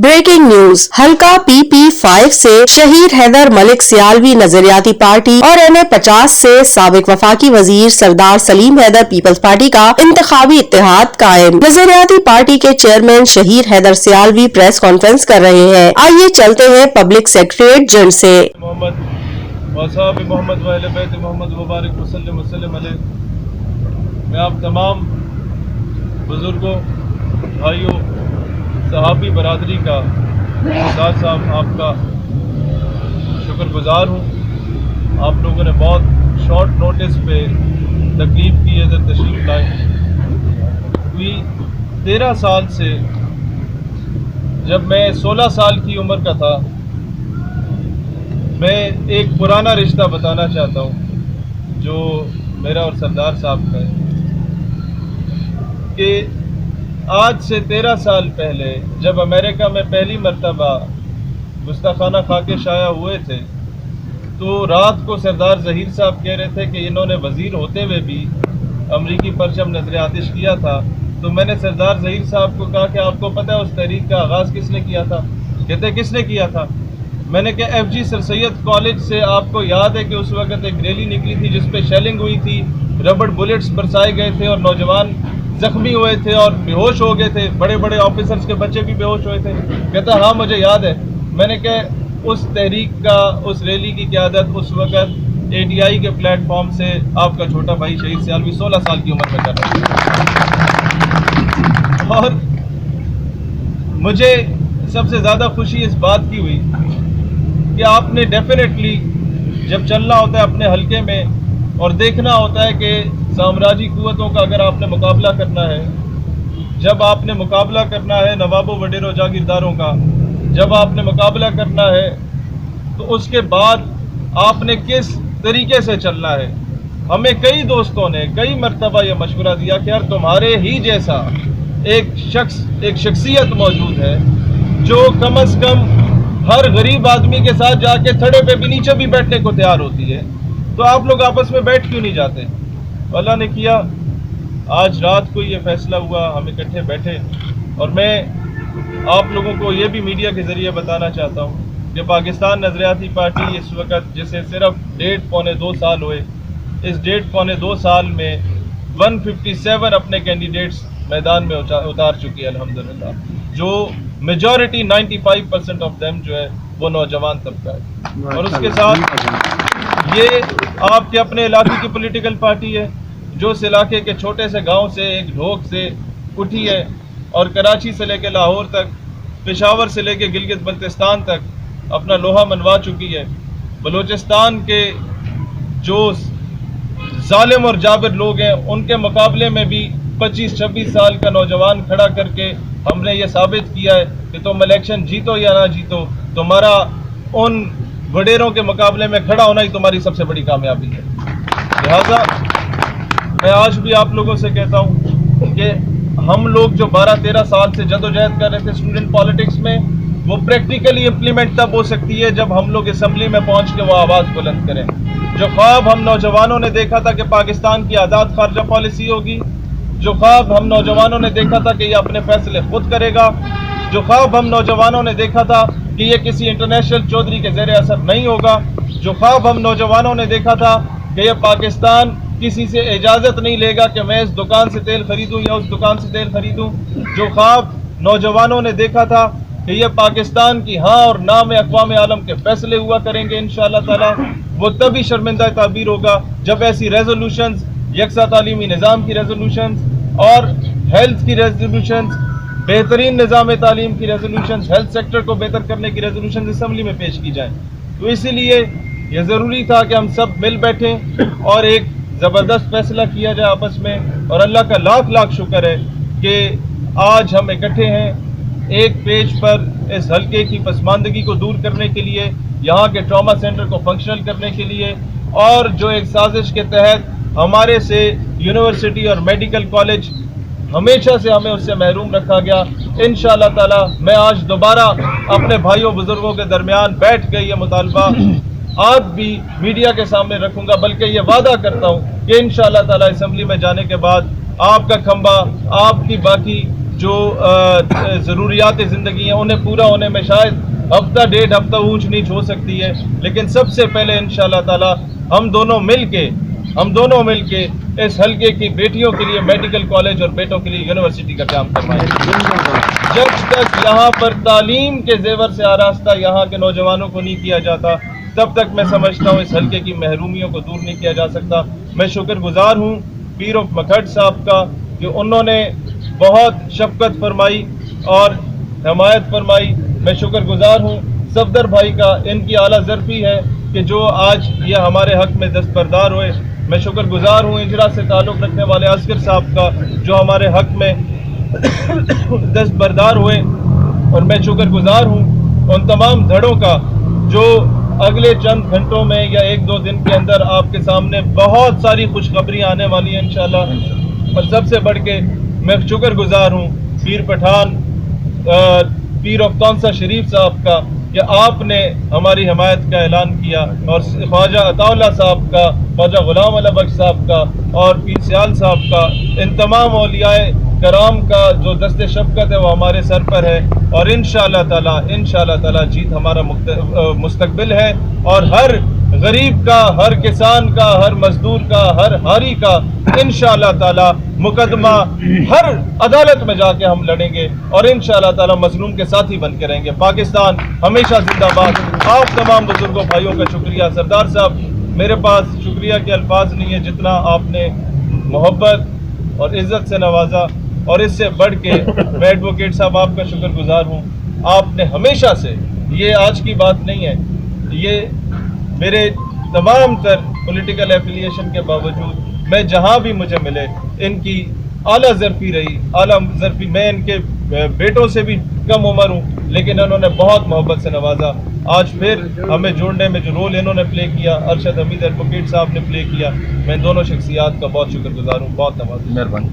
Breaking news. हल्का PP5 से शहीद हैदर मलिक सियालवी नजरियाती पार्टी और NA50 से साबिक वफाकी वजीर सरदार सलीम हैदर पीपल्स पार्टी का इंतखाबी इत्तेहाद कायम। नजरियाती पार्टी के चेयरमैन शहीद हैदर सियालवी प्रेस कॉन्फ्रेंस कर रहे हैं। आइए चलते हैं पब्लिक सेक्रेटरीट जन से। मैं आप तमाम बुजुर्गों, भाइयों, सहाबी बरादरी का सरदार साहब आपका शुक्रगुजार हूँ। आप लोगों ने बहुत शॉर्ट नोटिस पे तकलीफ की है, तशरीफ लाए। 13 साल से, जब मैं 16 साल की उम्र का था, मैं एक पुराना रिश्ता बताना चाहता हूँ जो मेरा और सरदार साहब का है कि आज से 13 साल पहले जब अमेरिका में पहली मरतबा गुस्ताखाना खा के शाया हुए थे, तो रात को सरदार ज़हीर साहब कह रहे थे कि इन्होंने वज़ीर होते हुए भी अमरीकी परचम नजर आतिश किया था। तो मैंने सरदार ज़हीर साहब को कहा कि आपको पता है उस तहरीक का आगाज़ किसने किया था? कहते किसने किया था? मैंने कहा FG सर सैयद कॉलेज से आपको याद है कि उस वक्त एक रैली निकली थी जिस पे शेलिंग हुई थी, रबड़ बुलेट्स बरसाए गए थे और नौजवान जख्मी हुए थे और बेहोश हो गए थे, बड़े बड़े ऑफिसर्स के बच्चे भी बेहोश हुए थे। कहता हाँ मुझे याद है। मैंने कहा उस तहरीक का, उस रैली की क़यादत उस वक्त ADI के प्लेटफॉर्म से आपका छोटा भाई शहीद सियालवी 16 साल की उम्र में कर रहा था। और मुझे सबसे ज़्यादा खुशी इस बात की हुई कि आपने डेफिनेटली जब चलना होता है अपने हलके में और देखना होता है कि साम्राज्य कुव्वतों का अगर आपने मुकाबला करना है, जब आपने मुकाबला करना है नवाबों वडेरों जागीरदारों का, जब आपने मुकाबला करना है तो उसके बाद आपने किस तरीके से चलना है। हमें कई दोस्तों ने कई मरतबा यह मशवरा दिया कि यार तुम्हारे ही जैसा एक शख्सियत मौजूद है जो कम अज़ कम हर गरीब आदमी के साथ जाके थड़े पे भी नीचे भी बैठने को तैयार होती है, तो आप लोग आपस में बैठ क्यों नहीं जाते? अल्लाह ने किया, आज रात को ये फैसला हुआ, हम इकट्ठे बैठे। और मैं आप लोगों को ये भी मीडिया के ज़रिए बताना चाहता हूँ कि पाकिस्तान नजरियाती पार्टी इस वक्त जिसे सिर्फ 1.5-2 साल हुए, इस 1.5-2 साल में 157 अपने कैंडिडेट्स मैदान में उतार चुकी है अल्हम्दुलिल्लाह, जो मेजॉरिटी 95% ऑफ देम जो है वो नौजवान तबका है। और उसके साथ ये आपके अपने इलाके की पॉलिटिकल पार्टी है जो इस इलाके के छोटे से गांव से एक ढोक से उठी है और कराची से लेकर लाहौर तक, पेशावर से लेकर गिलगित बल्तिस्तान तक अपना लोहा मनवा चुकी है। बलूचिस्तान के जो जालिम और जाबिर लोग हैं उनके मुकाबले में भी 25-26 साल का नौजवान खड़ा करके हमने ये साबित किया है कि तुम इलेक्शन जीतो या ना जीतो, तुम्हारा उन वडेरों के मुकाबले में खड़ा होना ही तुम्हारी सबसे बड़ी कामयाबी है। लिहाजा मैं आज भी आप लोगों से कहता हूँ कि हम लोग जो 12-13 साल से जदोजहद कर रहे थे स्टूडेंट पॉलिटिक्स में, वो प्रैक्टिकली इम्प्लीमेंट तब हो सकती है जब हम लोग असम्बली में पहुँच के वो आवाज़ बुलंद करें। जो ख्वाब हम नौजवानों ने देखा था कि पाकिस्तान की आज़ाद खारजा पॉलिसी होगी, जो ख्वाब हम नौजवानों ने देखा था कि ये अपने फैसले खुद करेगा, जो ख्वाब हम नौजवानों ने देखा था कि ये किसी इंटरनेशनल चौधरी के ज़ेरे असर नहीं होगा, जो ख्वाब हम नौजवानों ने देखा था कि ये पाकिस्तान किसी से इजाज़त नहीं लेगा कि मैं इस दुकान से तेल खरीदूं या उस दुकान से तेल खरीदूं, जो ख्वाब नौजवानों ने देखा था कि ये पाकिस्तान की हाँ और ना में अक़वाम आलम के फैसले हुआ करेंगे इंशाअल्लाह ताला, वो तभी शर्मिंदा ताबीर होगा जब ऐसी रेजोल्यूशंस, यकसा तालीमी निज़ाम की रेजोल्यूशंस और हेल्थ की रेजोल्यूशंस, बेहतरीन निज़ाम तालीम की रेजोल्यूशंस, हेल्थ सेक्टर को बेहतर करने की रेजोल्यूशंस असम्बली में पेश की जाएँ। तो इसीलिए यह ज़रूरी था कि हम सब मिल बैठें और एक ज़बरदस्त फैसला किया जाए आपस में। और अल्लाह का लाख लाख शुक्र है कि आज हम इकट्ठे हैं एक पेज पर इस हल्के की पसमानदगी को दूर करने के लिए, यहाँ के ट्रॉमा सेंटर को फंक्शनल करने के लिए, और जो एक साजिश के तहत हमारे से यूनिवर्सिटी और मेडिकल कॉलेज हमेशा से हमें उससे महरूम रखा गया। इंशाअल्लाह ताला मैं आज दोबारा अपने भाइयों बुजुर्गों के दरमियान बैठ के ये मुतालबा आज भी मीडिया के सामने रखूंगा, बल्कि ये वादा करता हूँ कि इंशाअल्लाह ताला असेंबली में जाने के बाद आपका खंबा, आपकी बाकी جو ضروریات زندگی ہیں انہیں پورا ہونے میں شاید ہفتہ ڈیڑھ ہفتہ اونچ نیچ ہو سکتی ہے، لیکن سب سے پہلے انشاءاللہ تعالی ہم دونوں مل کے اس حلقے کی بیٹیوں کے لیے میڈیکل کالج اور بیٹوں کے لیے یونیورسٹی کا قیام کروائیں گے۔ جب تک یہاں پر تعلیم کے زیور سے آراستہ یہاں کے نوجوانوں کو نہیں کیا جاتا، تب تک میں سمجھتا ہوں اس حلقے کی محرومیوں کو دور نہیں کیا جا سکتا۔ میں شکر گزار ہوں پیر آف مکھٹ صاحب کا کہ انہوں نے بہت شفقت فرمائی اور حمایت فرمائی۔ میں شکر گزار ہوں صفدر بھائی کا، ان کی اعلیٰ ظرفی ہے کہ جو آج یہ ہمارے حق میں دستبردار ہوئے۔ میں شکر گزار ہوں اجرا سے تعلق رکھنے والے اصغر صاحب کا جو ہمارے حق میں دستبردار ہوئے، اور میں شکر گزار ہوں ان تمام دھڑوں کا جو اگلے چند گھنٹوں میں یا ایک دو دن کے اندر آپ کے سامنے بہت ساری خوشخبریاں آنے والی ہیں انشاءاللہ۔ اور سب سے بڑھ کے میں شکر گزار ہوں پیر پٹھان پیر آف تونسا شریف صاحب کا کہ آپ نے ہماری حمایت کا اعلان کیا، اور خواجہ عطا اللہ صاحب کا، خواجہ غلام اللہ بخش صاحب کا اور پیر سیال صاحب کا، ان تمام اولیاء کرام کا جو دست شفقت ہے وہ ہمارے سر پر ہے، اور انشاءاللہ تعالی جیت ہمارا مستقبل ہے، اور ہر غریب کا، ہر کسان کا، ہر مزدور کا، ہر ہاری کا انشاءاللہ تعالی مقدمہ ہر عدالت میں جا کے ہم لڑیں گے، اور انشاءاللہ تعالی مظلوم کے ساتھی بن کے رہیں گے۔ پاکستان ہمیشہ زندہ باد۔ آپ تمام بزرگوں بھائیوں کا شکریہ۔ سردار صاحب، میرے پاس شکریہ کے الفاظ نہیں ہے، جتنا آپ نے محبت اور عزت سے نوازا، اور اس سے بڑھ کے میں ایڈوکیٹ صاحب آپ کا شکر گزار ہوں۔ آپ نے ہمیشہ سے، یہ آج کی بات نہیں ہے، یہ میرے تمام تر پولیٹیکل ایفیلیشن کے باوجود میں جہاں بھی مجھے ملے ان کی اعلیٰ ظرفی رہی، اعلیٰ ظرفی۔ میں ان کے بیٹوں سے بھی کم عمر ہوں، لیکن انہوں نے بہت محبت سے نوازا۔ آج پھر ہمیں جوڑنے میں جو رول انہوں نے پلے کیا، ارشد حمید ایڈوکیٹ صاحب نے پلے کیا، میں ان دونوں شخصیات کا بہت شکر گزار ہوں۔ بہت نوازا، مہربانی۔